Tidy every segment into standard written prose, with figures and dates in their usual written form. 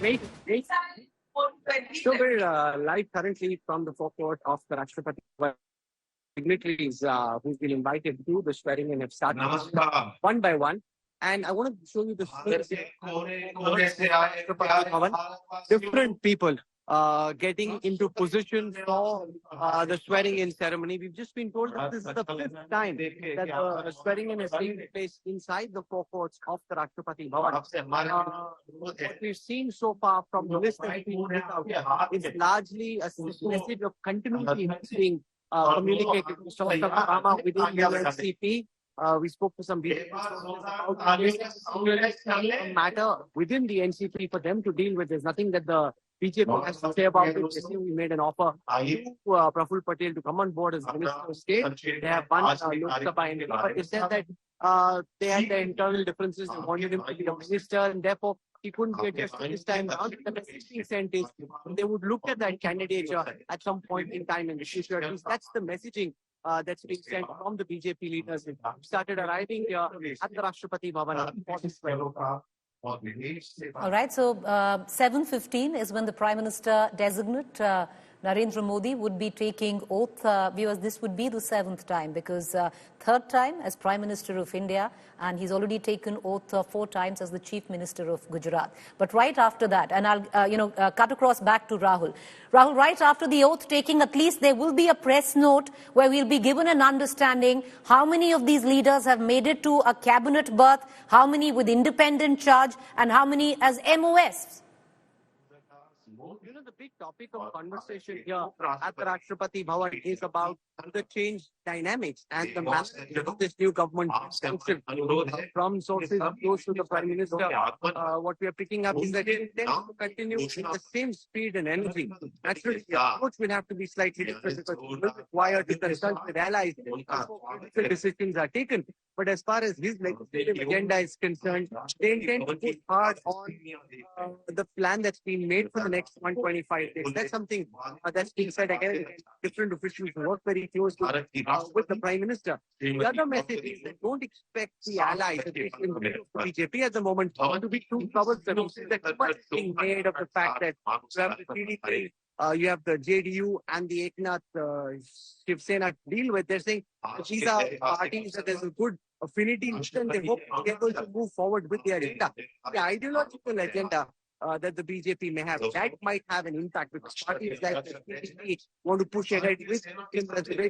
Wait, wait. So we're live currently from the forecourt of the Rashtrapati Bhavan. Dignitaries who've been invited to the swearing in have started one by one. And I want to show you the different people getting into position for the swearing in ceremony. We've just been told that this is the fifth time that the swearing in is taking place inside the forecourts of the Rashtrapati Bhavan. What we've seen so far from the list that we put out is largely a message of continuity being communicated to Dr. Rama within the NCP. We spoke to some BJP about a matter within the NCP for them to deal with. There's nothing that the BJP has to say about it. Yesterday we made an offer to Praful Patel to come on board as Minister of State. They have one Lok Sabha MP, but they said that they had their internal differences. They wanted him to be a minister, and therefore he couldn't get adjusted this time around. The message being sent is they would look at that candidature at some point in time in the future. At least that's the messaging that's being sent from the BJP leaders who started arriving here at the Rashtrapati Bhavan for this wedding. All right, so 7:15 is when the Prime Minister-designate Narendra Modi would be taking oath. Viewers, this would be the seventh time because third time as Prime Minister of India, and he's already taken oath 4 times as the Chief Minister of Gujarat. But right after that, and I'll cut across back to Rahul. Rahul, right after the oath taking, at least there will be a press note where we'll be given an understanding how many of these leaders have made it to a cabinet berth, how many with independent charge, and how many as MOS. You know, the big topic of conversation here at the Rashtrapati Bhavan is about the change dynamics and the management of this new government from sources close to the Prime Minister. What we are picking up is that it intends to continue with the same speed and energy. Naturally, the approach will have to be slightly different because it will require to consult with allies before political decisions are taken. But as far as his legislative agenda is concerned, they intend to push hard on the plan that's been made for the next 125 days. That's something that's being said again. Different officials work very closely with the Prime Minister. The other message is that don't expect the allies, especially in the BJP at the moment, to be too troublesome. That too much is being made of the fact that you have the TDP, you have the JDU and the Eknath Shiv Sena deal with. They're saying these are parties that there's a good affinity and they hope they're going to move forward with their agenda. The ideological agenda that the BJP may have, that might have an impact because parties like the TDP want to push ahead with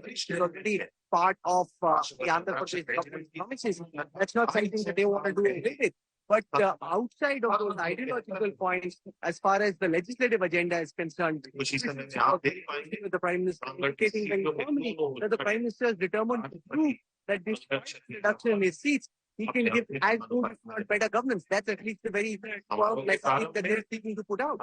which is already part of the Andhra Pradesh government promises. That's not something that they want to do away with. But outside of those ideological points, as far as the legislative agenda is concerned, the Prime Minister indicating very firmly that the Prime Minister is determined to prove that this reduction in his seats, he can give as good, if not better governance. That's at least the very firm message that they're seeking to put out.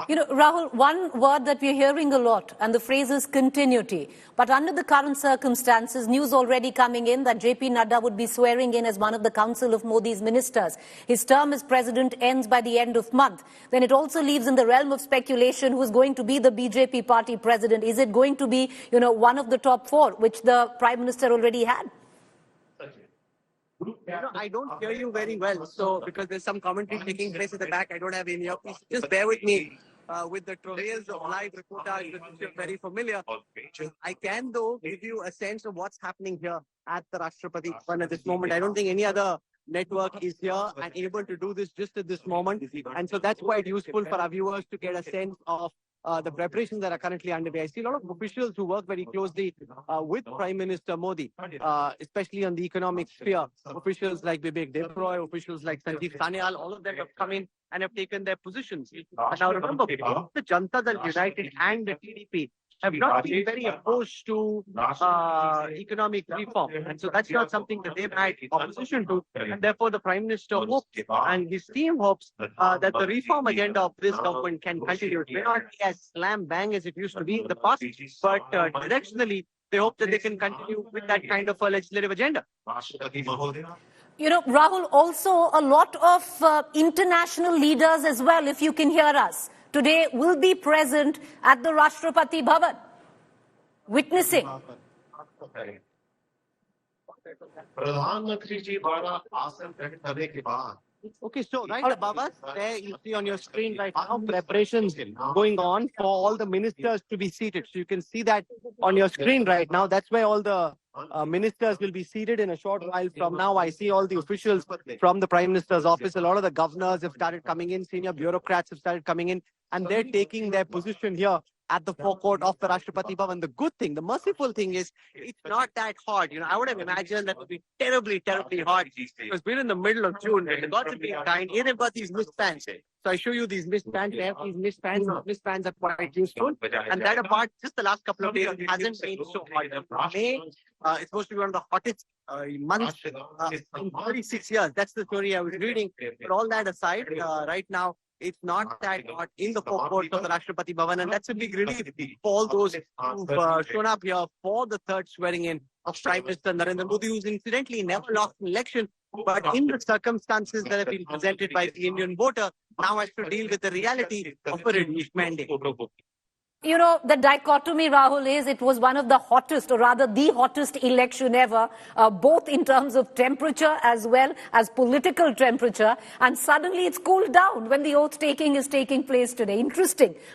You know, Rahul, one word that we're hearing a lot, and the phrase is continuity. But under the current circumstances, news already coming in that JP Nadda would be swearing in as one of the Council of Modi's ministers. His term as president ends by the end of month. Then it also leaves in the realm of speculation who is going to be the BJP party president. Is it going to be, one of the top 4, which the Prime Minister already had? I don't hear you very well. So, because there's some commentary taking place at the back, I don't have any earpiece. Just bear with me with the travails of live reportage, which you're very familiar. I can, though, give you a sense of what's happening here at the Rashtrapati Bhavan at this moment. I don't think any other network is here and able to do this just at this moment. And so that's quite useful for our viewers to get a sense of the preparations that are currently underway. I see a lot of officials who work very closely with Prime Minister Modi, especially on the economic sphere. Officials like Vivek Devroy, officials like Sanjeev Sanyal, all of them have come in and have taken their positions. Now remember, both the Janata Dal United and the TDP have not been very opposed to economic reform. And so that's not something that they've had opposition to. And therefore, the Prime Minister hopes and his team hopes that the reform agenda of this government can continue. It may not be as slam bang as it used to be in the past, but directionally, they hope that they can continue with that kind of a legislative agenda. Rahul, also a lot of international leaders as well, if you can hear us, today will be present at the Rashtrapati Bhavan, witnessing. प्रधानमंत्री जी द्वारा आसन ग्रहण करने के बाद Okay, so right above us, there you see on your screen right now, preparations going on for all the ministers to be seated. So you can see that on your screen right now. That's where all the ministers will be seated in a short while from now. I see all the officials from the Prime Minister's office. A lot of the governors have started coming in, senior bureaucrats have started coming in, and they're taking their position here at the forecourt of the Rashtrapati Bhavan. The good thing, the merciful thing is, it's not that hot. You know, I would have imagined that it would be terribly, terribly hot because we're in the middle of June. They've got to be kind. Here they've got these mistpans. So I show you these mistpans. They have these mistpans. Mistpans are quite useful. And that apart, just the last couple of days, it hasn't been so hot. May, it's supposed to be one of the hottest months in 36 years. That's the story I was reading. But all that aside, right now, it's not that hot in the forecourt of the Rashtrapati Bhavan, and that's a big relief for all those who've shown up here for the third swearing in of Prime Minister Narendra Modi, who's incidentally never lost an election, but in the circumstances that have been presented by the Indian voter, now has to deal with the reality of a reduced mandate. You know, the dichotomy, Rahul, is it was one of the hottest, or rather the hottest election ever, both in terms of temperature as well as political temperature. And suddenly it's cooled down when the oath taking is taking place today. Interesting.